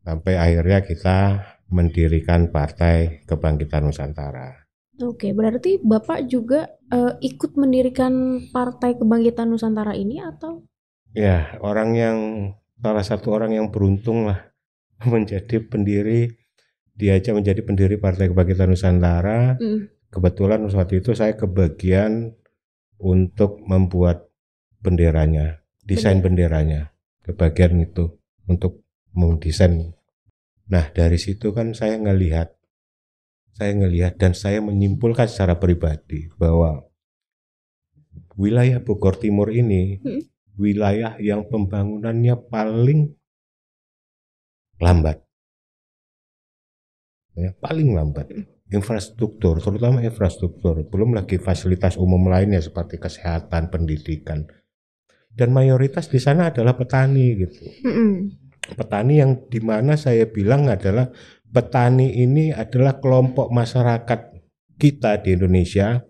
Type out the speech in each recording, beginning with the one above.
sampai akhirnya kita mendirikan Partai Kebangkitan Nusantara. Oke, berarti Bapak juga ikut mendirikan Partai Kebangkitan Nusantara ini atau? Ya, salah satu orang yang beruntung lah menjadi pendiri, diajak menjadi pendiri Partai Kebangkitan Nusantara. Kebetulan waktu itu saya kebagian untuk membuat benderanya, desain benderanya, kebagian itu untuk mendesain. Nah, dari situ kan saya ngelihat dan saya menyimpulkan secara pribadi bahwa wilayah Bogor Timur ini wilayah yang pembangunannya paling lambat, ya, paling lambat. Infrastruktur, terutama infrastruktur, belum lagi fasilitas umum lainnya seperti kesehatan, pendidikan, dan mayoritas di sana adalah petani gitu. Petani yang dimana saya bilang adalah petani ini adalah kelompok masyarakat kita di Indonesia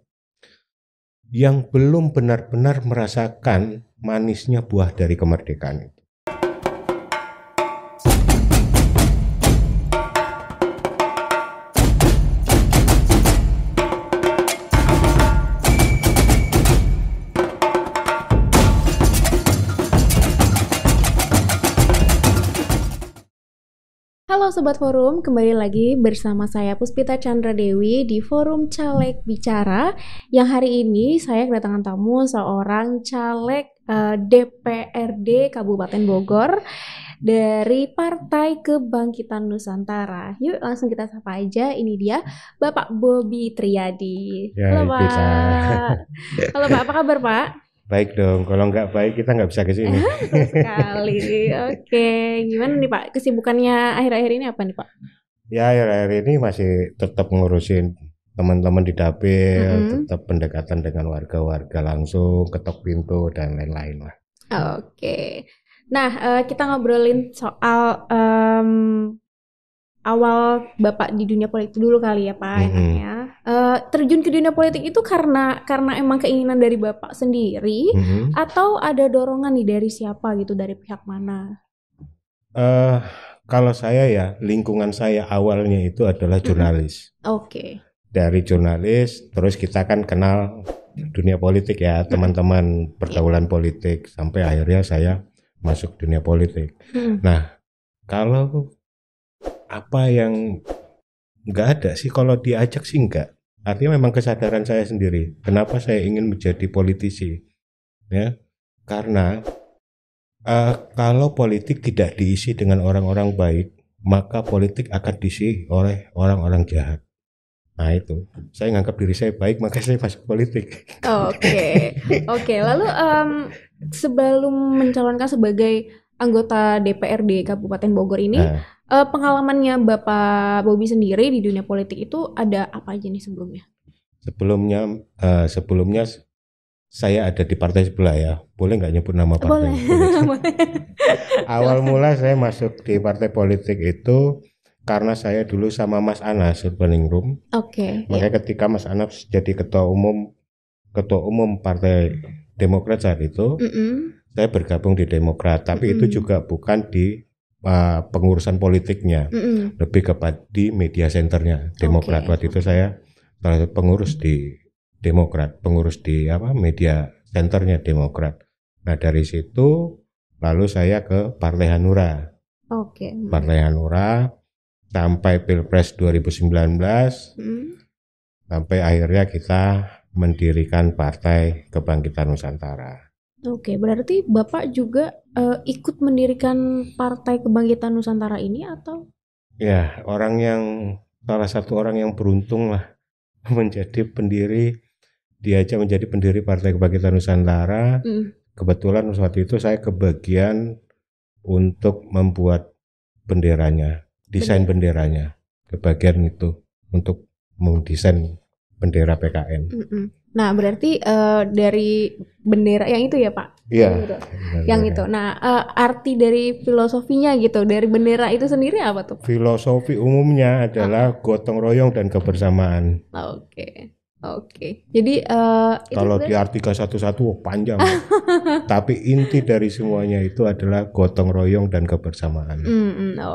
yang belum benar-benar merasakan manisnya buah dari kemerdekaan itu. Halo Sobat Forum, kembali lagi bersama saya Puspita Chandra Dewi di Forum Caleg Bicara. Yang hari ini saya kedatangan tamu seorang caleg DPRD Kabupaten Bogor dari Partai Kebangkitan Nusantara. Yuk langsung kita sapa aja, ini dia Bapak Bobi Triadi. Ya, Halo Pak. Halo Pak, apa kabar Pak? Baik dong, kalau nggak baik kita nggak bisa ke sini. Sekali, oke. Gimana nih Pak, kesibukannya akhir-akhir ini apa nih Pak? Ya, akhir-akhir ini masih tetap ngurusin teman-teman di dapil, tetap pendekatan dengan warga-warga langsung, ketok pintu dan lain-lain lah. Oke. Nah, kita ngobrolin soal awal Bapak di dunia politik dulu kali ya Pak, enaknya. Terjun ke dunia politik itu karena emang keinginan dari Bapak sendiri atau ada dorongan nih dari siapa gitu, dari pihak mana? Kalau saya ya, lingkungan saya awalnya itu adalah jurnalis. Oke. Dari jurnalis, terus kita kan kenal dunia politik ya, teman-teman pergaulan politik, sampai akhirnya saya masuk dunia politik. Nah, kalau apa yang nggak ada sih, kalau diajak sih nggak. Artinya memang kesadaran saya sendiri. Kenapa saya ingin menjadi politisi? Ya, karena kalau politik tidak diisi dengan orang-orang baik, maka politik akan diisi oleh orang-orang jahat. Nah itu, saya nganggap diri saya baik, maka saya masuk politik. Oke. Lalu sebelum mencalonkan sebagai anggota DPRD Kabupaten Bogor ini, pengalamannya Bapak Bobi sendiri di dunia politik itu ada apa aja nih sebelumnya? Sebelumnya saya ada di partai sebelah ya. Boleh nggak nyebut nama partai? Boleh. Awal mula saya masuk di partai politik itu karena saya dulu sama Mas Anas Urbaningrum. Oke. Makanya ketika Mas Anas jadi ketua umum Partai Demokrat saat itu, saya bergabung di Demokrat. Tapi itu juga bukan di pengurusan politiknya, lebih kepada di media centernya Demokrat. Waktu itu saya salah satu pengurus di Demokrat, pengurus di media centernya Demokrat. Nah dari situ lalu saya ke Partai Hanura. Partai Hanura sampai Pilpres 2019, sampai akhirnya kita mendirikan Partai Kebangkitan Nusantara. Oke, berarti Bapak juga ikut mendirikan Partai Kebangkitan Nusantara ini atau? Ya, salah satu orang yang beruntung lah menjadi diajak menjadi pendiri Partai Kebangkitan Nusantara. Kebetulan waktu itu saya kebagian untuk membuat benderanya, desain benderanya, kebagian itu untuk mendesain bendera PKN. Nah, berarti dari bendera yang itu ya Pak? Iya. Yang itu. Nah, arti dari filosofinya gitu, dari bendera itu sendiri apa tuh? Filosofi umumnya adalah gotong royong dan kebersamaan. Oke. Oke. Jadi kalau diartikan satu-satu panjang. Tapi inti dari semuanya itu adalah gotong royong dan kebersamaan.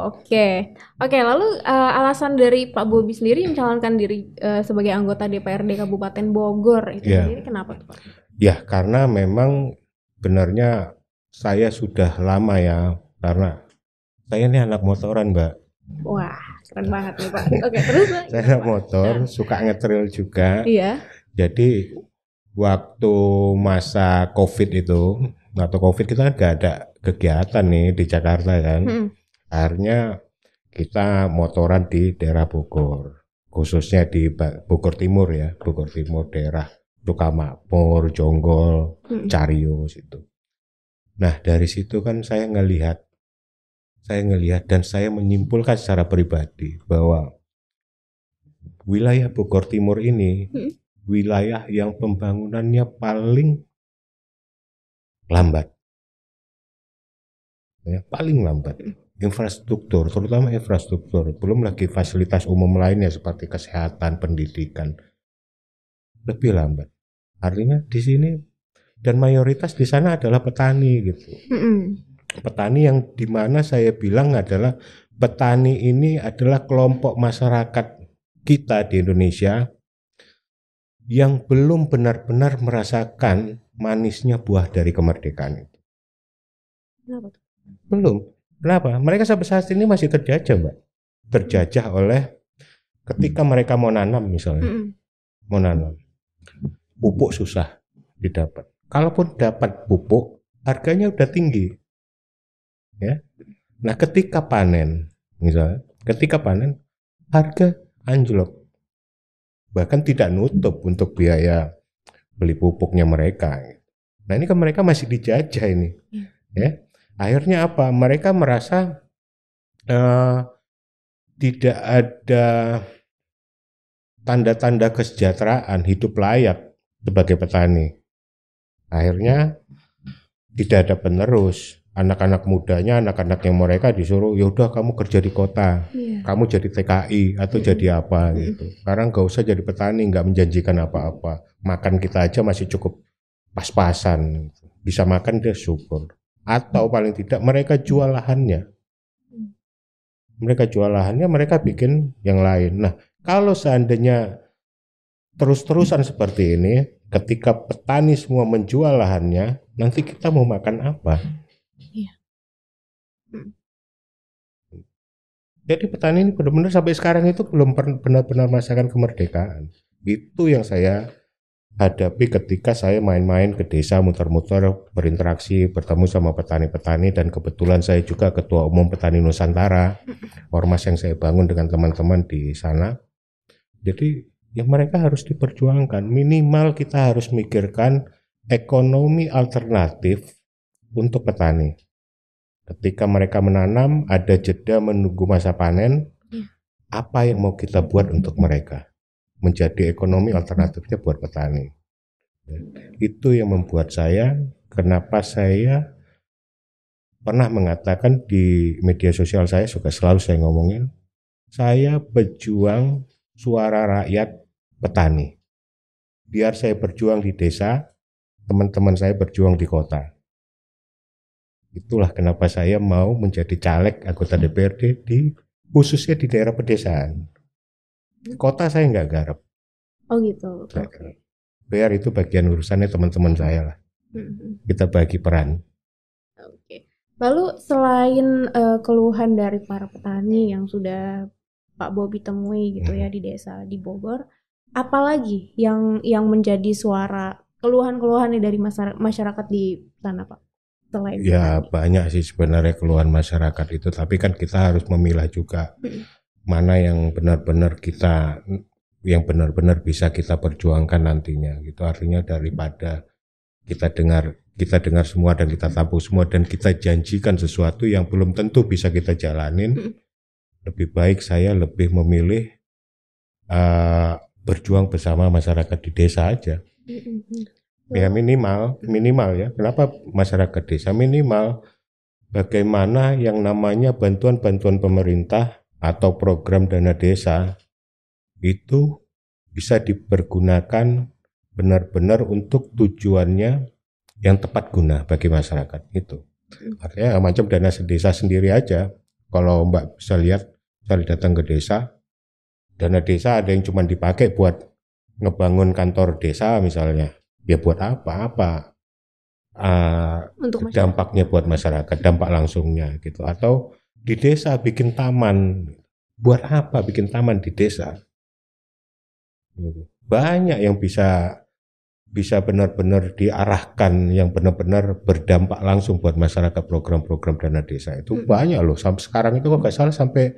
Oke. Lalu alasan dari Pak Bobi sendiri mencalonkan diri sebagai anggota DPRD Kabupaten Bogor itu sendiri kenapa tuh Pak? Ya karena memang benarnya saya sudah lama ya, karena saya ini anak motoran Mbak. Wah, keren banget nih Pak. Oke, terus saya anak motor, suka ngetrail juga. Iya. Jadi waktu masa COVID itu, atau COVID kita kan gak ada kegiatan nih di Jakarta kan. Akhirnya kita motoran di daerah Bogor, khususnya di Bogor Timur ya, Bogor Timur daerah Sukamakmur, Jonggol, Cariyos itu. Nah dari situ kan saya ngelihat dan saya menyimpulkan secara pribadi bahwa wilayah Bogor Timur ini wilayah yang pembangunannya paling lambat, ya, paling lambat. Infrastruktur, terutama infrastruktur, belum lagi fasilitas umum lainnya seperti kesehatan, pendidikan, lebih lambat. Artinya di sini dan mayoritas di sana adalah petani gitu. Petani yang dimana saya bilang adalah petani ini adalah kelompok masyarakat kita di Indonesia yang belum benar-benar merasakan manisnya buah dari kemerdekaan itu. Kenapa? Belum. Kenapa? Mereka sampai saat ini masih terjajah, Mbak. Terjajah oleh ketika mereka mau nanam misalnya. Mau nanam. Pupuk susah didapat. Kalaupun dapat pupuk, harganya udah tinggi. Ya. Nah, ketika panen misalnya, harga anjlok. Bahkan tidak nutup untuk biaya beli pupuknya mereka. Nah, ini kan mereka masih dijajah ini. Ya. Akhirnya apa? Mereka merasa tidak ada tanda-tanda kesejahteraan hidup layak sebagai petani. Akhirnya tidak ada penerus. Anak-anak mudanya, anak-anaknya mereka disuruh, yaudah kamu kerja di kota, kamu jadi TKI atau jadi apa gitu. Sekarang gak usah jadi petani, gak menjanjikan apa-apa. Makan kita aja masih cukup pas-pasan, bisa makan dia syukur. Atau paling tidak mereka jual lahannya. Mereka bikin yang lain. Nah, kalau seandainya terus-terusan seperti ini, ketika petani semua menjual lahannya, nanti kita mau makan apa? Jadi petani ini benar-benar sampai sekarang itu belum benar-benar merasakan kemerdekaan. Itu yang saya hadapi ketika saya main-main ke desa, muter-muter, berinteraksi, bertemu sama petani-petani, dan kebetulan saya juga ketua umum Petani Nusantara, ormas yang saya bangun dengan teman-teman di sana. Jadi ya mereka harus diperjuangkan. Minimal kita harus mikirkan ekonomi alternatif untuk petani. Ketika mereka menanam, ada jeda menunggu masa panen. Apa yang mau kita buat untuk mereka? Menjadi ekonomi alternatifnya buat petani. Itu yang membuat saya, kenapa saya pernah mengatakan di media sosial saya, juga selalu saya ngomongin, saya pejuang suara rakyat petani. Biar saya berjuang di desa, teman-teman saya berjuang di kota. Itulah kenapa saya mau menjadi caleg anggota DPRD khususnya di daerah pedesaan. Kota saya nggak garap. Oh gitu. Okay. Biar itu bagian urusannya teman-teman saya lah. Kita bagi peran. Oke. Lalu selain keluhan dari para petani yang sudah Pak Bobi temui gitu ya di desa di Bogor, apalagi yang menjadi suara keluhan-keluhan dari masyarakat di sana Pak? Ya banyak sih sebenarnya keluhan masyarakat itu, tapi kan kita harus memilah juga mana yang benar-benar bisa kita perjuangkan nantinya gitu. Artinya daripada kita dengar semua dan kita tampung semua dan kita janjikan sesuatu yang belum tentu bisa kita jalanin, lebih baik saya lebih memilih berjuang bersama masyarakat di desa aja. Ya minimal ya. Kenapa masyarakat desa? Minimal bagaimana yang namanya bantuan pemerintah atau program dana desa itu bisa dipergunakan benar-benar untuk tujuannya yang tepat guna bagi masyarakat itu. Artinya macam dana desa sendiri aja. Kalau Mbak bisa lihat, misalnya datang ke desa, dana desa ada yang cuma dipakai buat ngebangun kantor desa misalnya. Ya buat apa? Dampaknya buat masyarakat, dampak langsungnya gitu. Atau di desa bikin taman. Buat apa bikin taman di desa? Banyak yang bisa benar-benar diarahkan, yang benar-benar berdampak langsung buat masyarakat. Program-program dana desa itu banyak loh. Sampai sekarang itu kok nggak salah sampai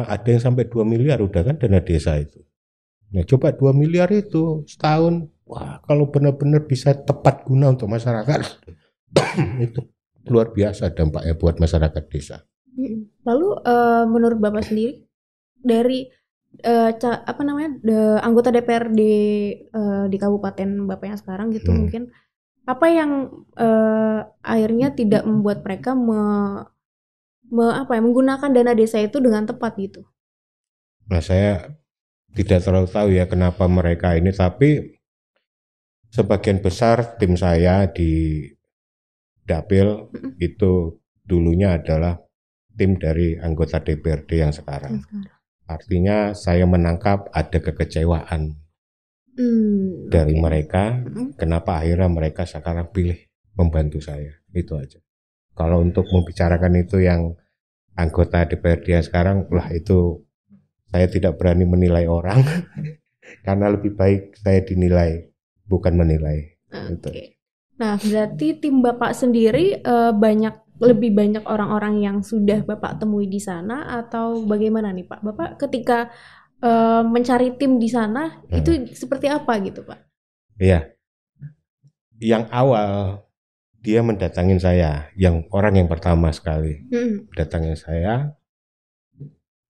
ada yang sampai 2 miliar udah kan dana desa itu. Nah coba 2 miliar itu setahun, wah kalau benar-benar bisa tepat guna untuk masyarakat itu luar biasa dampaknya buat masyarakat desa. Lalu menurut Bapak sendiri dari anggota DPRD di kabupaten Bapak yang sekarang gitu, mungkin apa yang akhirnya tidak membuat mereka menggunakan dana desa itu dengan tepat gitu? Nah saya tidak terlalu tahu ya kenapa mereka ini, tapi sebagian besar tim saya di Dapil itu dulunya adalah tim dari anggota DPRD yang sekarang. Artinya saya menangkap ada kekecewaan dari mereka, kenapa akhirnya mereka sekarang pilih membantu saya, itu aja. Kalau untuk membicarakan itu yang anggota DPRD yang sekarang, lah itu saya tidak berani menilai orang, karena lebih baik saya dinilai, bukan menilai. Gitu. Nah berarti tim Bapak sendiri lebih banyak orang-orang yang sudah Bapak temui di sana atau bagaimana nih Pak? Bapak ketika mencari tim di sana itu seperti apa gitu Pak? Iya, yang awal dia mendatangin saya, yang orang yang pertama sekali datangin saya,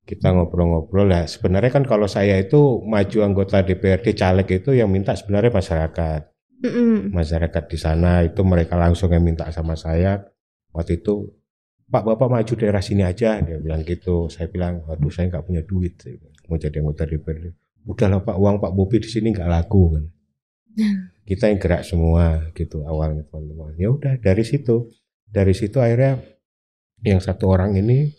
kita ngobrol-ngobrol lah. Sebenarnya kan kalau saya itu maju anggota DPRD caleg itu yang minta sebenarnya masyarakat. Masyarakat di sana itu mereka langsung yang minta sama saya. Waktu itu, Pak Bapak maju daerah sini aja, dia bilang gitu. Saya bilang, waduh saya nggak punya duit, mau jadi anggota DPRD. Udahlah Pak, uang Pak Bobi di sini nggak laku kan. Kita yang gerak semua gitu awalnya teman-teman. Ya udah dari situ akhirnya yang satu orang ini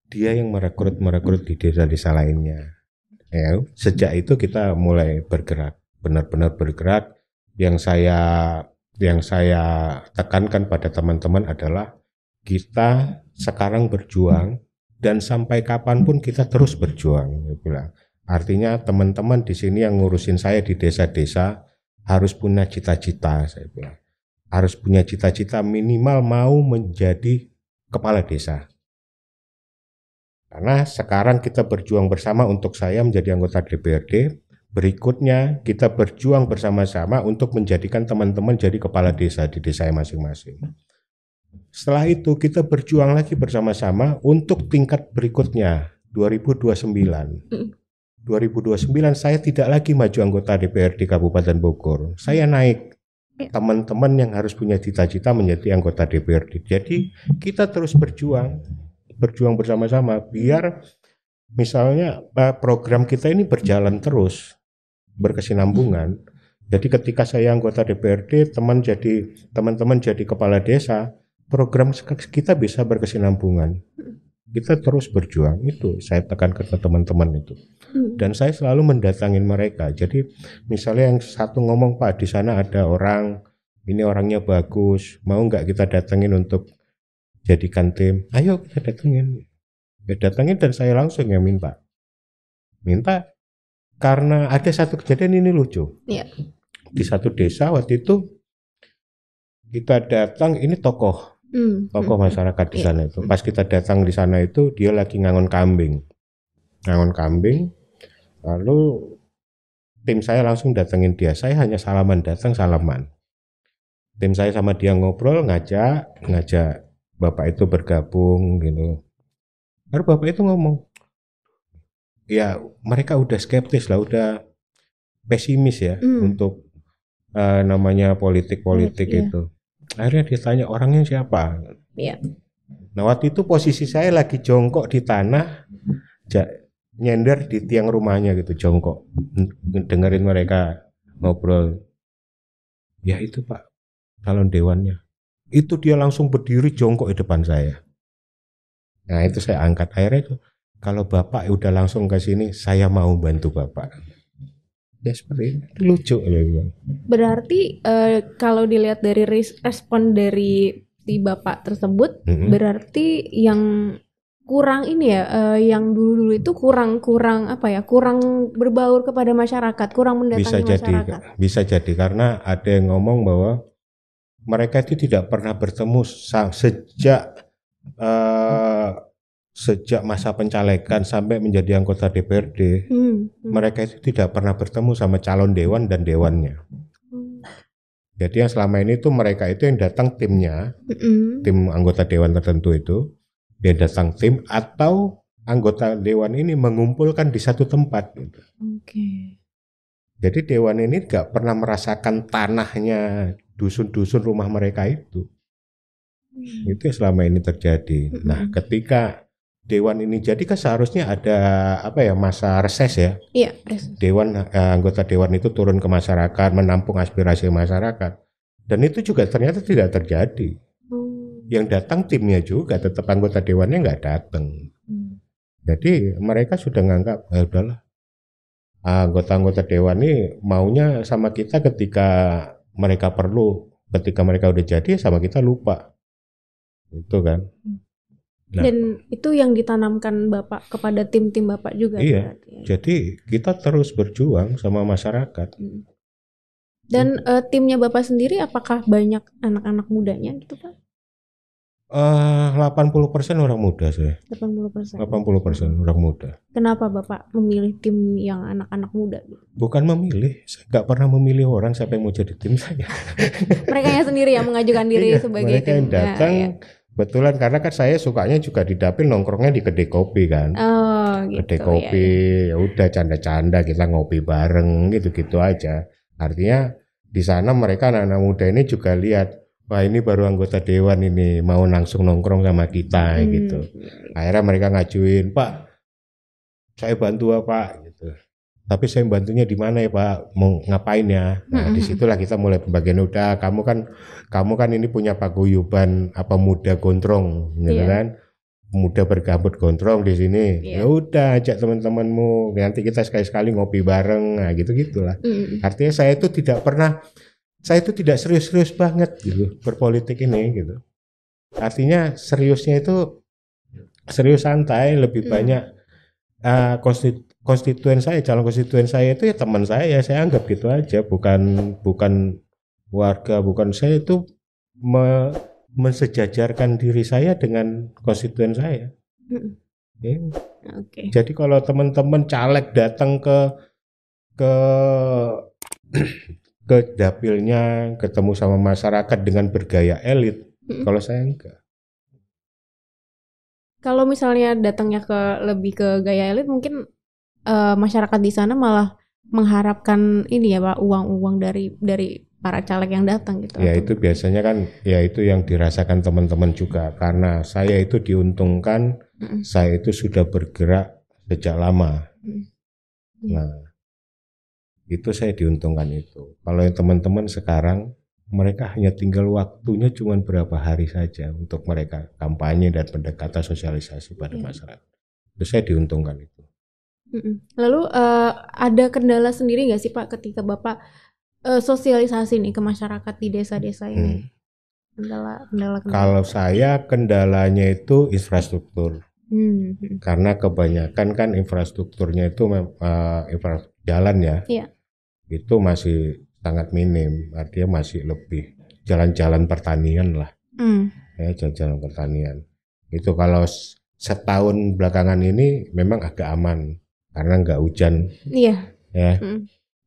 dia yang merekrut di desa-desa lainnya. Ya, sejak itu kita mulai bergerak, benar-benar bergerak. Yang saya tekankan pada teman-teman adalah kita sekarang berjuang dan sampai kapanpun kita terus berjuang. Artinya teman-teman di sini yang ngurusin saya di desa-desa harus punya cita-cita, saya bilang. Harus punya cita-cita minimal mau menjadi kepala desa. Karena sekarang kita berjuang bersama untuk saya menjadi anggota DPRD. Berikutnya kita berjuang bersama-sama untuk menjadikan teman-teman jadi kepala desa di desa masing-masing. Setelah itu kita berjuang lagi bersama-sama untuk tingkat berikutnya 2029. 2029 saya tidak lagi maju anggota DPRD Kabupaten Bogor. Saya naik. Teman-teman yang harus punya cita-cita menjadi anggota DPRD. Jadi kita terus berjuang bersama-sama biar misalnya program kita ini berjalan terus, berkesinambungan. Jadi ketika saya anggota DPRD, teman-teman jadi kepala desa, program kita bisa berkesinambungan. Kita terus berjuang, itu saya tekankan ke teman-teman itu. Dan saya selalu mendatangin mereka. Jadi misalnya yang satu ngomong, Pak di sana ada orang, ini orangnya bagus, mau nggak kita datangin untuk jadikan tim? Ayo kita datangin. Ya datangin dan saya langsung yang minta karena ada satu kejadian ini lucu. Di satu desa waktu itu kita datang, ini tokoh masyarakat di sana itu. Pas kita datang di sana itu dia lagi ngangon kambing. Lalu tim saya langsung datengin dia. Saya hanya salaman. Tim saya sama dia ngobrol, ngajak bapak itu bergabung gitu. Lalu bapak itu ngomong, ya mereka udah skeptis lah, udah pesimis ya untuk namanya politik itu. Akhirnya dia tanya orangnya siapa. Nah waktu itu posisi saya lagi jongkok di tanah, nyender di tiang rumahnya gitu, jongkok, dengerin mereka ngobrol. Ya itu Pak, calon dewannya. Itu dia langsung berdiri jongkok di depan saya. Nah itu saya angkat, akhirnya itu, kalau Bapak udah langsung ke sini, saya mau bantu Bapak. Ya seperti itu, lucu. Berarti kalau dilihat dari respon dari si Bapak tersebut, berarti yang kurang ini ya, yang dulu itu kurang apa ya, kurang berbaur kepada masyarakat, kurang mendatangi masyarakat. Bisa jadi karena ada yang ngomong bahwa mereka itu tidak pernah bertemu sejak masa pencalekan sampai menjadi anggota DPRD. Mereka itu tidak pernah bertemu sama calon dewan dan dewannya. Jadi yang selama ini tuh mereka itu yang datang timnya, tim anggota dewan tertentu itu. Dia datang tim atau anggota dewan ini mengumpulkan di satu tempat gitu. Jadi dewan ini gak pernah merasakan tanahnya dusun-dusun rumah mereka itu. Itu yang selama ini terjadi. Nah, ketika dewan ini jadi kan seharusnya ada masa reses ya. Iya, reses. Anggota dewan itu turun ke masyarakat, menampung aspirasi masyarakat. Dan itu juga ternyata tidak terjadi. Yang datang timnya juga, tetap anggota dewannya nggak datang. Jadi mereka sudah nganggap, udahlah, anggota-anggota dewan ini maunya sama kita ketika mereka perlu, ketika mereka udah jadi sama kita lupa, itu kan. Nah, dan itu yang ditanamkan Bapak kepada tim-tim Bapak juga. Iya, jadi kita terus berjuang sama masyarakat. Dan timnya Bapak sendiri apakah banyak anak-anak mudanya gitu Pak? 80% orang muda saya. 80% orang muda. Kenapa Bapak memilih tim yang anak-anak muda? Bukan memilih, saya nggak pernah memilih orang siapa yang mau jadi tim saya. Mereka sendiri yang mengajukan diri sebagai mereka tim. Mereka yang datang, betulan karena kan saya sukanya juga di dapil nongkrongnya di kedai kopi kan. Oh gitu. Kedai kopi, ya udah canda-canda kita ngopi bareng gitu-gitu aja. Artinya di sana mereka anak-anak muda ini juga lihat, wah ini baru anggota dewan ini mau langsung nongkrong sama kita gitu. Akhirnya mereka ngajuin, Pak, saya bantu Pak gitu. Tapi saya bantunya di mana ya Pak? Mau ngapain ya? Nah disitulah kita mulai pembagian. Udah kamu kan ini punya paguyuban muda gondrong, gitu kan? Muda bergabut gondrong di sini. Ya udah ajak teman-temanmu. Nanti kita sekali-sekali ngopi bareng. Nah gitu-gitulah. Artinya saya itu tidak serius-serius banget gitu berpolitik ini gitu. Artinya seriusnya itu serius santai, lebih banyak konstituen saya, calon konstituen saya itu ya teman saya anggap gitu aja, bukan warga, bukan saya itu mensejajarkan diri saya dengan konstituen saya. Jadi kalau teman-teman caleg datang ke dapilnya, ketemu sama masyarakat dengan bergaya elit. Kalau saya enggak. Kalau misalnya datangnya lebih ke gaya elit, mungkin masyarakat di sana malah mengharapkan ini ya Pak, uang-uang dari para caleg yang datang gitu. Ya itu biasanya kan, ya itu yang dirasakan teman-teman juga. Karena saya itu diuntungkan, saya itu sudah bergerak sejak lama. Nah, itu saya diuntungkan itu. Kalau yang teman-teman sekarang, mereka hanya tinggal waktunya cuma berapa hari saja untuk mereka kampanye dan pendekatan sosialisasi pada masyarakat. Itu saya diuntungkan itu. Lalu ada kendala sendiri nggak sih Pak ketika Bapak sosialisasi nih ke masyarakat di desa-desa ini? Kendala. Kalau saya kendalanya itu infrastruktur. Karena kebanyakan kan infrastrukturnya itu jalan ya. Iya. Itu masih sangat minim, artinya masih lebih jalan-jalan pertanian lah. Ya, jalan-jalan pertanian. Itu kalau setahun belakangan ini memang agak aman karena nggak hujan. Iya. Ya.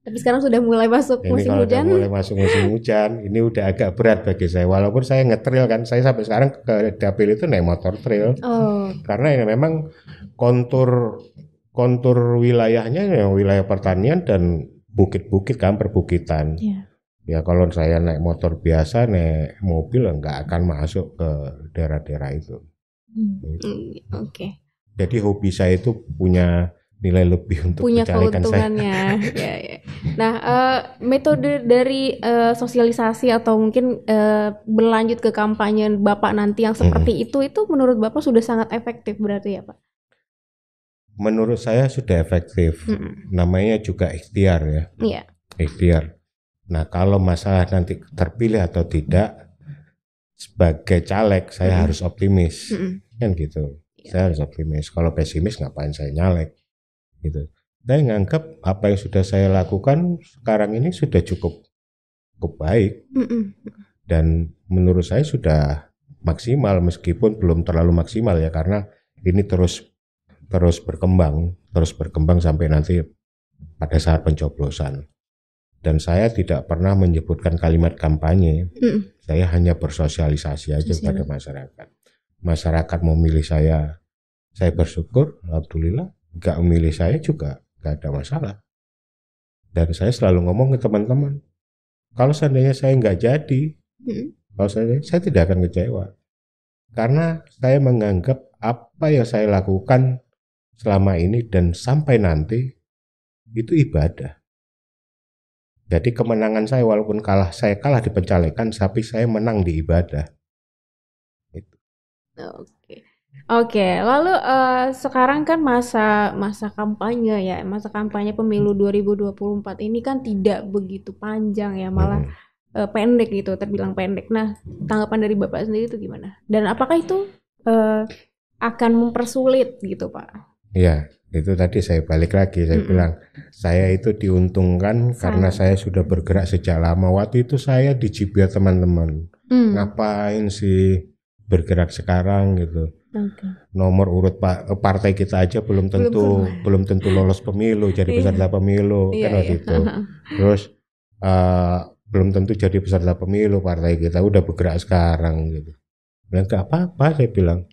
Tapi sekarang sudah mulai masuk musim hujan. Mulai masuk musim hujan, ini udah agak berat bagi saya. Walaupun saya ngetrail kan, saya sampai sekarang ke dapil itu naik motor trail. Karena ini memang kontur wilayahnya ya wilayah pertanian dan bukit-bukit kan, perbukitan. Ya kalau saya naik motor biasa, naik mobil nggak akan masuk ke daerah-daerah itu. Oke. Jadi hobi saya itu punya nilai lebih untuk punya mencalekkan keuntungannya. Ya. Nah, metode dari sosialisasi atau mungkin berlanjut ke kampanye Bapak nanti yang seperti itu menurut Bapak sudah sangat efektif berarti ya Pak? Menurut saya sudah efektif. Namanya juga ikhtiar ya. Iya. Ikhtiar. Nah, kalau masalah nanti terpilih atau tidak, sebagai caleg saya harus optimis, kan gitu. Saya harus optimis. Kalau pesimis ngapain saya nyalek? Gitu. Saya nganggap apa yang sudah saya lakukan sekarang ini sudah cukup baik, dan menurut saya sudah maksimal, meskipun belum terlalu maksimal ya, karena ini terus berkembang sampai nanti pada saat pencoblosan. Dan saya tidak pernah menyebutkan kalimat kampanye, saya hanya bersosialisasi aja kepada masyarakat. Masyarakat mau milih saya bersyukur, alhamdulillah. Gak memilih saya juga gak ada masalah. Dan saya selalu ngomong ke teman-teman, kalau seandainya saya nggak jadi, saya tidak akan kecewa, karena saya menganggap apa yang saya lakukan selama ini dan sampai nanti itu ibadah. Jadi kemenangan saya, walaupun saya kalah di pencalekan, tapi saya menang di ibadah. Itu. Oke, lalu sekarang kan masa kampanye ya, masa kampanye pemilu 2024 ini kan tidak begitu panjang ya, malah pendek gitu, terbilang pendek. Nah, tanggapan dari Bapak sendiri itu gimana? Dan apakah itu akan mempersulit gitu Pak? Iya, itu tadi saya balik lagi, saya bilang saya itu diuntungkan karena saya sudah bergerak sejak lama. Waktu itu saya dicibir teman-teman, ngapain sih bergerak sekarang gitu. Nomor urut partai kita aja belum tentu lolos pemilu, jadi peserta pemilu kan waktu itu. Terus belum tentu jadi peserta pemilu partai kita, udah bergerak sekarang gitu. Bilang nggak apa-apa, saya bilang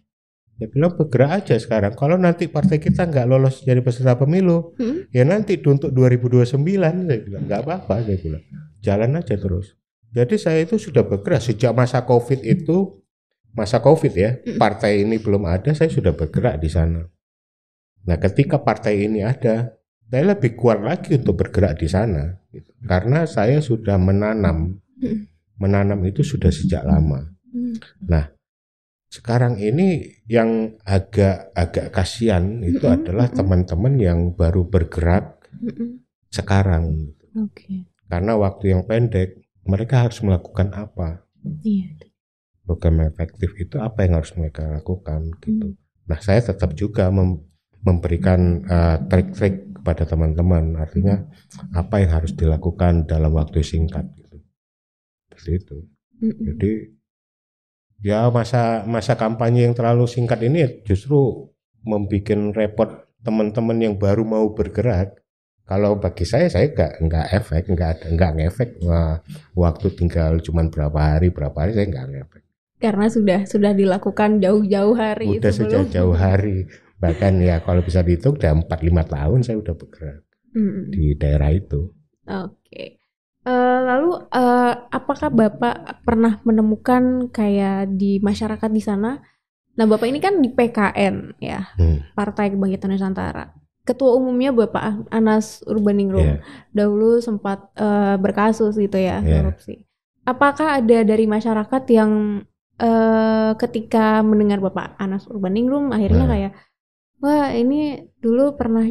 bergerak aja sekarang. Kalau nanti partai kita nggak lolos jadi peserta pemilu, ya nanti untuk 2029, saya bilang nggak apa-apa, saya bilang jalan aja terus. Jadi saya itu sudah bergerak sejak masa COVID itu. Masa COVID ya, partai ini belum ada, saya sudah bergerak di sana. Nah, ketika partai ini ada, saya lebih kuat lagi untuk bergerak di sana, gitu. Karena saya sudah menanam itu sudah sejak lama. Nah, sekarang ini yang agak kasihan itu adalah teman-teman yang baru bergerak sekarang, karena waktu yang pendek, mereka harus melakukan apa? Program efektif itu apa yang harus mereka lakukan gitu. Nah, saya tetap juga memberikan trik-trik kepada teman-teman, artinya apa yang harus dilakukan dalam waktu singkat gitu. Seperti itu. Jadi ya masa kampanye yang terlalu singkat ini justru membuat repot teman-teman yang baru mau bergerak. Kalau bagi saya nggak ngefek. Waktu tinggal cuman berapa hari saya nggak ngefek. Karena sudah dilakukan jauh-jauh hari. Udah sejak jauh hari. Bahkan ya kalau bisa dihitung udah 4-5 tahun saya udah bergerak di daerah itu. Oke. Lalu apakah Bapak pernah menemukan kayak di masyarakat di sana? Nah, Bapak ini kan di PKN ya, Partai Kebangkitan Nusantara. Ketua umumnya Bapak Anas Urbaningrum. Dahulu sempat berkasus gitu ya, korupsi. Apakah ada dari masyarakat yang ketika mendengar Bapak Anas Urbaningrum akhirnya kayak, wah ini dulu pernah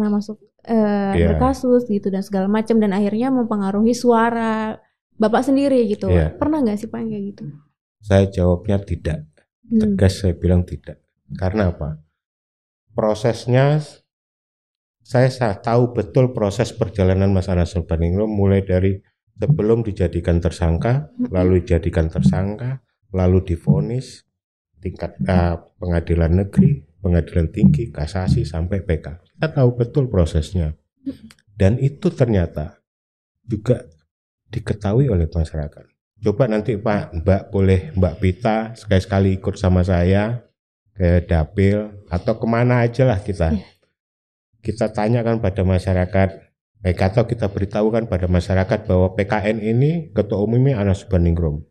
masuk berkasus gitu dan segala macam, dan akhirnya mempengaruhi suara Bapak sendiri gitu. Pernah nggak sih Pak kayak gitu? Saya jawabnya tidak. Tegas saya bilang tidak. Karena apa? Prosesnya saya tahu betul proses perjalanan Mas Anas Urbaningrum, mulai dari sebelum dijadikan tersangka, lalu dijadikan tersangka, lalu divonis tingkat pengadilan negeri, pengadilan tinggi, kasasi sampai PK. Kita tahu betul prosesnya. Dan itu ternyata juga diketahui oleh masyarakat. Coba nanti Mbak Pita sekali-sekali ikut sama saya ke Dapil atau kemana aja lah kita tanyakan pada masyarakat. Atau kita beritahukan pada masyarakat bahwa PKN ini ketua umumnya Anas Urbaningrum.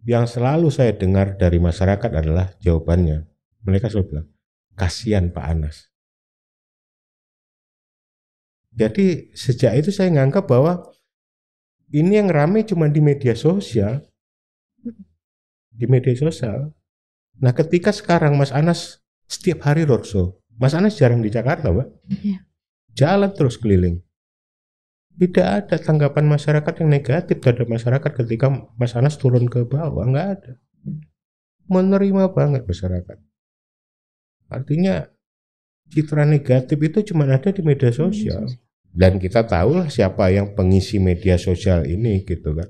Yang selalu saya dengar dari masyarakat adalah jawabannya. Mereka selalu bilang, kasihan Pak Anas. Jadi sejak itu saya nganggap bahwa ini yang ramai cuma di media sosial. Di media sosial. Nah ketika sekarang Mas Anas setiap hari roadshow. Mas Anas jarang di Jakarta, Mbak. Yeah. Jalan terus keliling. Tidak ada tanggapan masyarakat yang negatif terhadap masyarakat ketika Mas Anas turun ke bawah. Nggak ada. Menerima banget masyarakat. Artinya citra negatif itu cuma ada di media sosial. Dan kita tahu siapa yang pengisi media sosial ini gitu kan.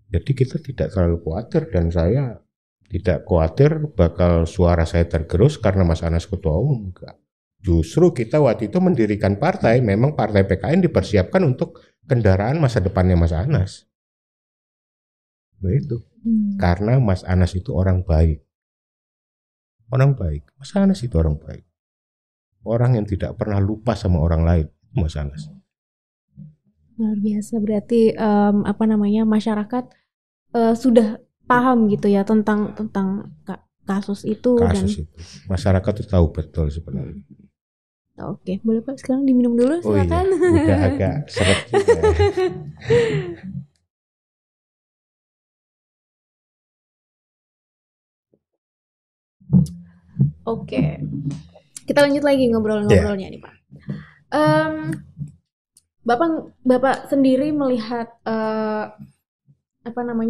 Jadi kita tidak terlalu khawatir dan saya tidak khawatir bakal suara saya tergerus karena Mas Anas ketua umum. Enggak. Justru kita waktu itu mendirikan partai, memang partai PKN dipersiapkan untuk kendaraan masa depannya Mas Anas. Begitu. Karena Mas Anas itu orang baik. Orang baik. Mas Anas itu orang baik. Orang yang tidak pernah lupa sama orang lain, Mas Anas. Luar biasa, berarti masyarakat sudah paham gitu ya tentang kasus itu. Itu masyarakat itu tahu betul sebenarnya. Oke, boleh Pak sekarang diminum dulu silakan. Oh iya, udah agak seret juga. Oke, kita lanjut lagi ngobrolnya nih Pak. Bapak sendiri melihat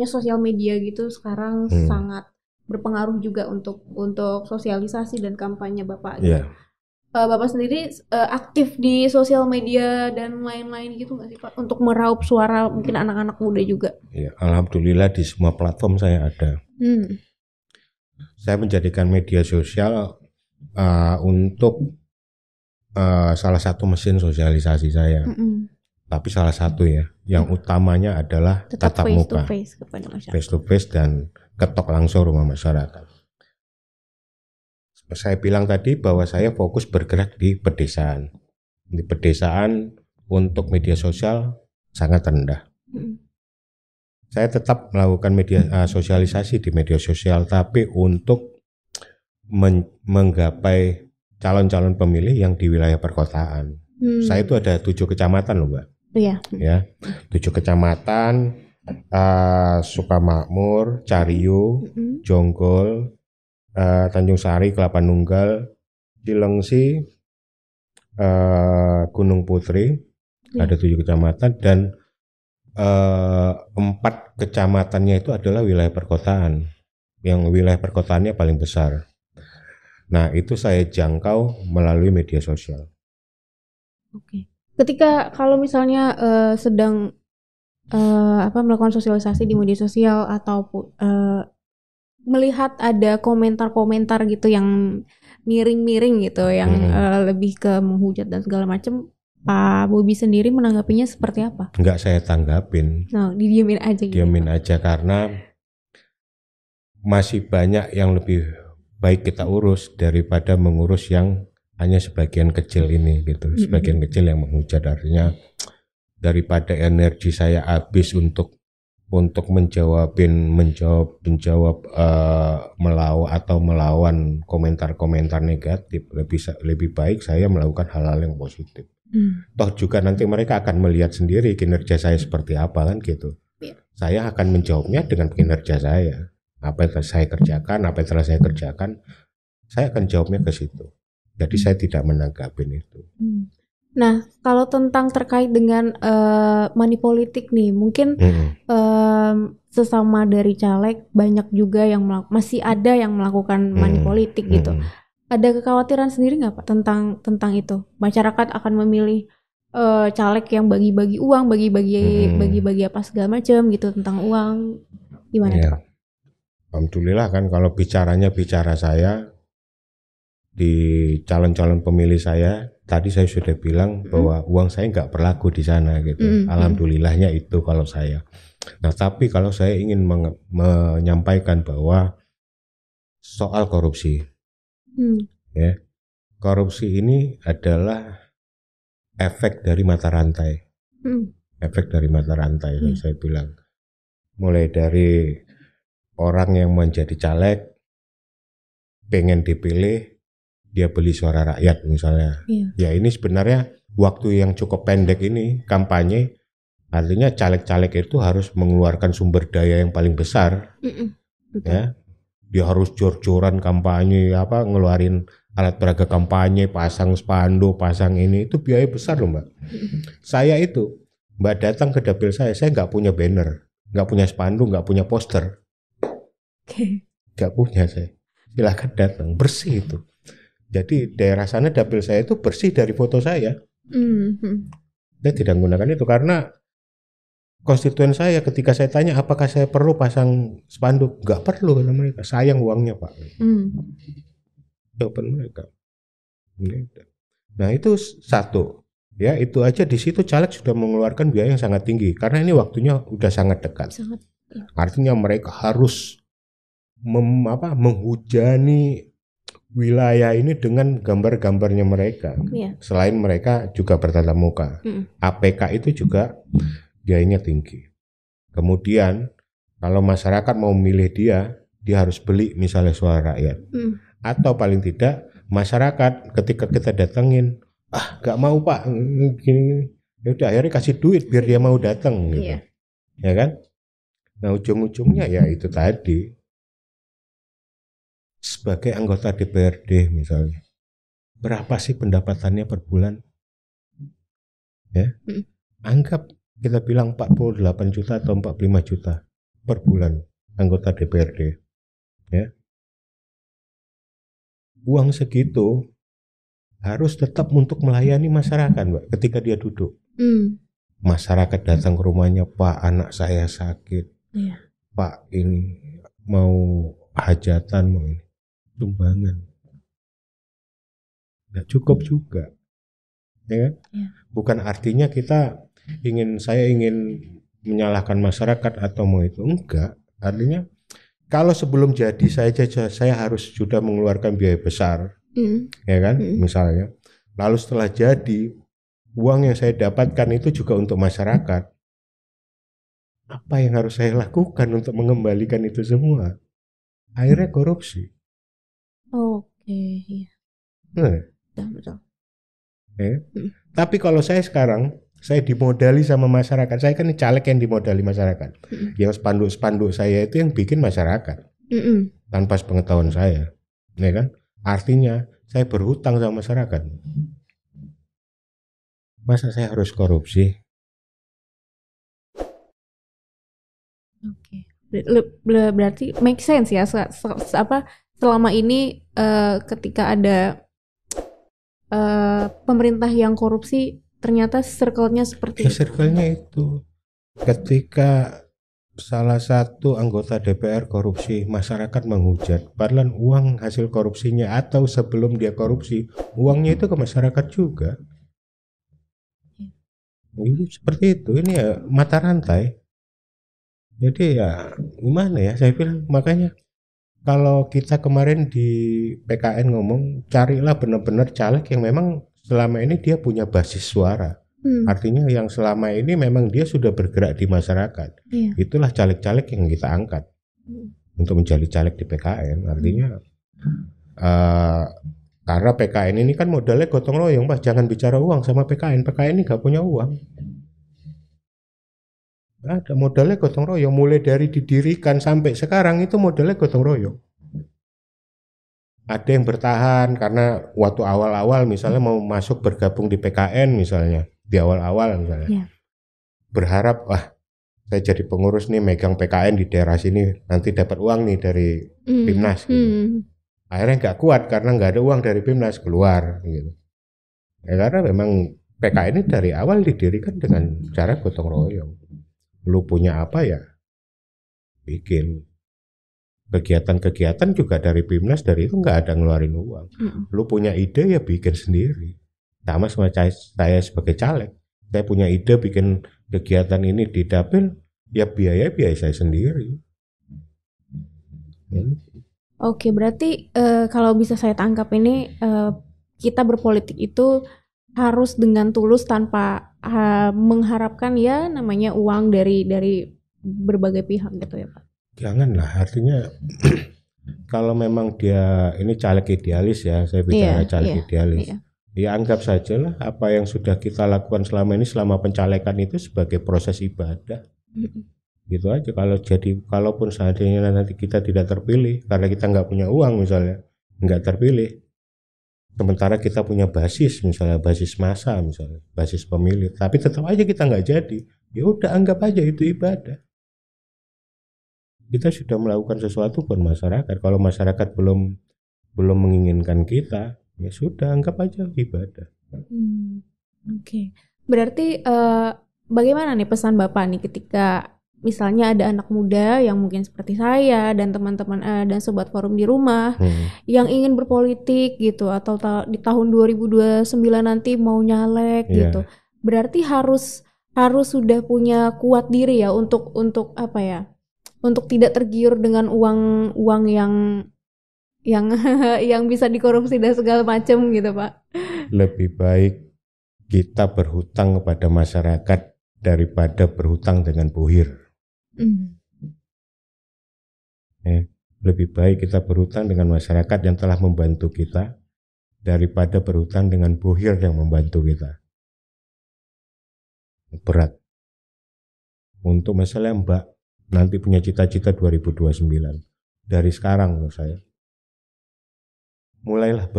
sosial media gitu sekarang sangat berpengaruh juga untuk sosialisasi dan kampanye Bapak. Gitu. Bapak sendiri aktif di sosial media dan lain-lain gitu nggak sih Pak untuk meraup suara mungkin anak-anak muda juga? Ya, alhamdulillah di semua platform saya ada. Saya menjadikan media sosial untuk salah satu mesin sosialisasi saya. Tapi salah satu ya, yang utamanya adalah tatap muka, face to face dan ketok langsung rumah masyarakat. Saya bilang tadi bahwa saya fokus bergerak di pedesaan. Di pedesaan untuk media sosial sangat rendah. Saya tetap melakukan sosialisasi di media sosial, tapi untuk menggapai calon-calon pemilih yang di wilayah perkotaan. Saya itu ada 7 kecamatan loh Mbak. Iya. Ya, 7 kecamatan, Sukamakmur, Cariu, Jonggol, Tanjung Sari, Kelapa Nunggal, Cilengsi, Gunung Putri, ada 7 kecamatan dan 4 kecamatannya itu adalah wilayah perkotaan, yang wilayah perkotaannya paling besar. Nah itu saya jangkau melalui media sosial. Oke. Ketika kalau misalnya sedang melakukan sosialisasi di media sosial ataupun melihat ada komentar-komentar gitu yang miring-miring gitu, yang lebih ke menghujat dan segala macam, Pak Bobi sendiri menanggapinya seperti apa? Enggak saya tanggapin. No, didiamin aja. Diamin aja karena masih banyak yang lebih baik kita urus daripada mengurus yang hanya sebagian kecil ini gitu, sebagian kecil yang menghujat. Artinya daripada energi saya habis untuk melawan komentar-komentar negatif, lebih baik saya melakukan hal-hal yang positif. Toh juga nanti mereka akan melihat sendiri kinerja saya seperti apa kan gitu. Saya akan menjawabnya dengan kinerja saya, apa yang saya kerjakan, apa yang telah saya kerjakan, saya akan jawabnya ke situ. Jadi saya tidak menanggapi itu. Nah, kalau terkait dengan money politik nih, mungkin sesama dari caleg banyak juga yang masih ada yang melakukan money politik gitu. Ada kekhawatiran sendiri nggak Pak tentang itu? Masyarakat akan memilih caleg yang bagi-bagi uang, bagi-bagi apa segala macam gitu tentang uang. Gimana tuh Pak? Alhamdulillah kan kalau bicara saya di calon-calon pemilih saya, tadi saya sudah bilang bahwa uang saya nggak berlaku di sana gitu. Alhamdulillahnya itu kalau saya. Nah tapi kalau saya ingin menyampaikan bahwa soal korupsi, ya, korupsi ini adalah efek dari mata rantai, efek dari mata rantai. Saya bilang, mulai dari orang yang menjadi caleg, pengen dipilih, dia beli suara rakyat misalnya. Ya ini sebenarnya waktu yang cukup pendek ini kampanye, artinya caleg-caleg itu harus mengeluarkan sumber daya yang paling besar. Ya, dia harus jor-joran kampanye, ngeluarin alat peraga kampanye, pasang spanduk, pasang ini, itu biaya besar loh Mbak. Saya itu, Mbak datang ke dapil saya nggak punya banner, nggak punya spanduk, nggak punya poster, nggak punya saya. Silakan datang, bersih itu. Jadi daerah sana dapil saya itu bersih dari foto saya. Saya tidak menggunakan itu karena konstituen saya ketika saya tanya apakah saya perlu pasang spanduk, nggak perlu kata mereka, sayang uangnya Pak. Jawaban mereka. Nah itu satu, ya itu aja di situ caleg sudah mengeluarkan biaya yang sangat tinggi karena ini waktunya udah sangat dekat. Artinya mereka harus menghujani wilayah ini dengan gambar-gambarnya mereka. Selain mereka juga bertatap muka. APK itu juga biayanya tinggi. Kemudian kalau masyarakat mau memilih dia harus beli misalnya suara rakyat. Atau paling tidak masyarakat ketika kita datengin, gak mau Pak, gini. Ya udah akhirnya kasih duit biar dia mau datang gitu. Ya kan? Nah ujung-ujungnya ya itu tadi. Sebagai anggota DPRD misalnya, berapa sih pendapatannya per bulan? Ya, anggap kita bilang 48 juta atau 45 juta per bulan anggota DPRD. Ya, uang segitu harus tetap untuk melayani masyarakat, Mbak. Ketika dia duduk, masyarakat datang ke rumahnya, Pak, anak saya sakit, Pak, ini mau hajatan, mau ini. Sumbangan nggak cukup juga, ya kan? Bukan artinya saya ingin menyalahkan masyarakat atau mau itu, enggak. Artinya kalau sebelum jadi saya harus sudah mengeluarkan biaya besar, ya kan? Misalnya, lalu setelah jadi uang yang saya dapatkan itu juga untuk masyarakat. Apa yang harus saya lakukan untuk mengembalikan itu semua? Akhirnya korupsi. Iya. Betul. Ya. Tapi kalau saya sekarang, saya dimodali sama masyarakat. Saya kan caleg yang dimodali masyarakat. Yang spanduk-spanduk saya itu yang bikin masyarakat. Tanpa pengetahuan saya. Ya kan? Artinya saya berhutang sama masyarakat. Masa saya harus korupsi? Berarti make sense ya, selama ini ketika ada pemerintah yang korupsi, ternyata circle-nya seperti itu. Circle-nya itu ketika salah satu anggota DPR korupsi, masyarakat menghujat, padahal uang hasil korupsinya atau sebelum dia korupsi, uangnya itu ke masyarakat juga. Ini seperti itu, ini ya mata rantai. Jadi ya gimana ya, saya bilang makanya kalau kita kemarin di PKN ngomong, carilah benar-benar caleg yang memang selama ini dia punya basis suara. Artinya yang selama ini memang dia sudah bergerak di masyarakat. Itulah caleg-caleg yang kita angkat untuk menjadi caleg di PKN. Artinya karena PKN ini kan modalnya gotong royong, Pak. Jangan bicara uang sama PKN. PKN ini gak punya uang. Ada modalnya gotong royong, mulai dari didirikan sampai sekarang itu modalnya gotong royong. Ada yang bertahan karena waktu awal-awal misalnya mau masuk bergabung di PKN misalnya, di awal-awal misalnya. Berharap saya jadi pengurus nih megang PKN di daerah sini, nanti dapat uang nih dari Pimnas gitu. Akhirnya nggak kuat karena nggak ada uang dari Pimnas, keluar gitu. Ya karena memang PKN ini dari awal didirikan dengan cara gotong royong. Lu punya apa ya bikin. Kegiatan-kegiatan juga dari Pimnas, dari itu nggak ada ngeluarin uang. Lu punya ide ya bikin sendiri. Sama saya sebagai caleg, saya punya ide bikin kegiatan ini di dapil, ya biaya saya sendiri. Oke, berarti kalau bisa saya tangkap ini, kita berpolitik itu harus dengan tulus tanpa mengharapkan ya namanya uang dari berbagai pihak gitu ya Pak. Janganlah, artinya kalau memang dia ini caleg idealis ya, saya bicara caleg idealis. Ya anggap saja lah apa yang sudah kita lakukan selama ini selama pencalekan itu sebagai proses ibadah. Gitu aja. Kalaupun seandainya nanti kita tidak terpilih karena kita nggak punya uang misalnya, nggak terpilih, sementara kita punya basis misalnya, basis massa misalnya, basis pemilih, tapi tetap aja kita nggak jadi, ya udah anggap aja itu ibadah. Kita sudah melakukan sesuatu buat masyarakat. Kalau masyarakat belum menginginkan kita, ya sudah anggap aja ibadah. Oke. Berarti bagaimana nih pesan Bapak nih ketika misalnya ada anak muda yang mungkin seperti saya dan teman-teman dan sobat forum di rumah yang ingin berpolitik gitu atau di tahun 2029 nanti mau nyalek gitu. Berarti harus sudah punya kuat diri ya untuk apa ya? Untuk tidak tergiur dengan uang yang yang bisa dikorupsi dan segala macam gitu, Pak. Lebih baik kita berhutang kepada masyarakat daripada berhutang dengan buhir. Lebih baik kita berhutang dengan masyarakat yang telah membantu kita daripada berhutang dengan buhir yang membantu kita. Berat. Untuk masalah Mbak nanti punya cita-cita 2029 dari sekarang menurut saya mulailah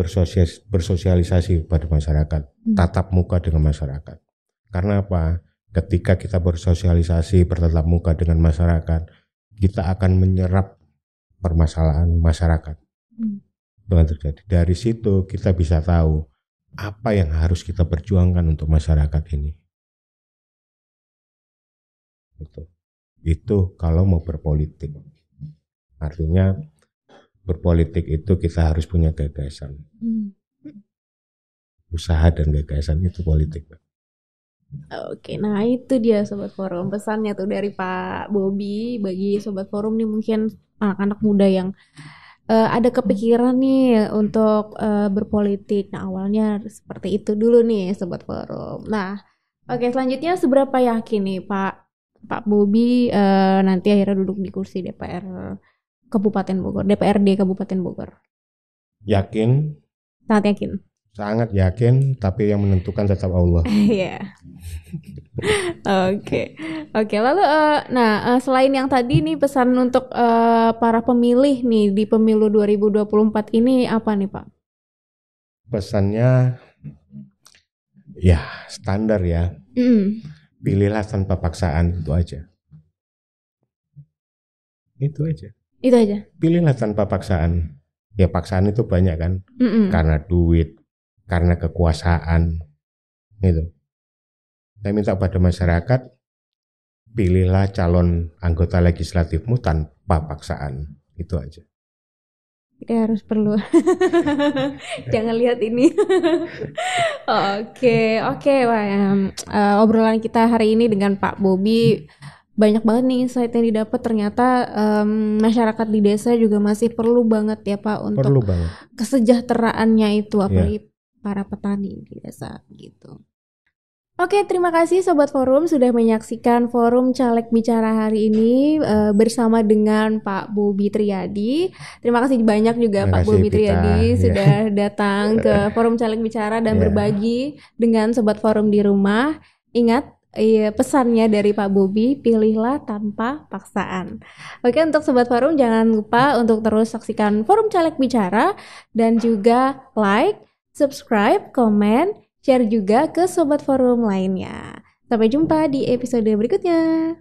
bersosialisasi pada masyarakat, tatap muka dengan masyarakat. Karena apa? Ketika kita bersosialisasi, bertatap muka dengan masyarakat, kita akan menyerap permasalahan masyarakat. Itu yang terjadi. Dari situ kita bisa tahu apa yang harus kita perjuangkan untuk masyarakat ini. Itu kalau mau berpolitik. Artinya berpolitik itu kita harus punya gagasan. Usaha dan gagasan itu politik. Oke, nah itu dia Sobat Forum, pesannya tuh dari Pak Bobi bagi Sobat Forum nih, mungkin anak-anak muda yang ada kepikiran nih untuk berpolitik. Nah awalnya seperti itu dulu nih Sobat Forum. Nah oke, selanjutnya seberapa yakin nih Pak Bobi nanti akhirnya duduk di kursi DPR Kabupaten Bogor, DPRD Kabupaten Bogor? Yakin. Sangat yakin. Sangat yakin, tapi yang menentukan tetap Allah. Iya. Oke. Lalu, selain yang tadi nih pesan untuk para pemilih nih di pemilu 2024 ini apa nih Pak? Pesannya, ya standar ya. Pilihlah tanpa paksaan, itu aja. Itu aja. Pilihlah tanpa paksaan. Ya paksaan itu banyak kan, karena duit, karena kekuasaan, gitu. Saya minta pada masyarakat, pilihlah calon anggota legislatifmu tanpa paksaan, itu aja. Ya harus perlu. Jangan lihat ini. Oke. Obrolan kita hari ini dengan Pak Bobi banyak banget nih insight yang didapat. Ternyata masyarakat di desa juga masih perlu banget ya Pak untuk kesejahteraannya itu, apalagi para petani di desa gitu. Oke, terima kasih Sobat Forum sudah menyaksikan Forum Caleg Bicara hari ini bersama dengan Pak Bobi Triadi. Terima kasih banyak juga Pak Bobi Triadi sudah datang ke Forum Caleg Bicara dan berbagi dengan Sobat Forum di rumah. Ingat, pesannya dari Pak Bobi, pilihlah tanpa paksaan. Oke, untuk Sobat Forum jangan lupa untuk terus saksikan Forum Caleg Bicara dan juga like, subscribe, komen, share juga ke Sobat Forum lainnya. Sampai jumpa di episode berikutnya.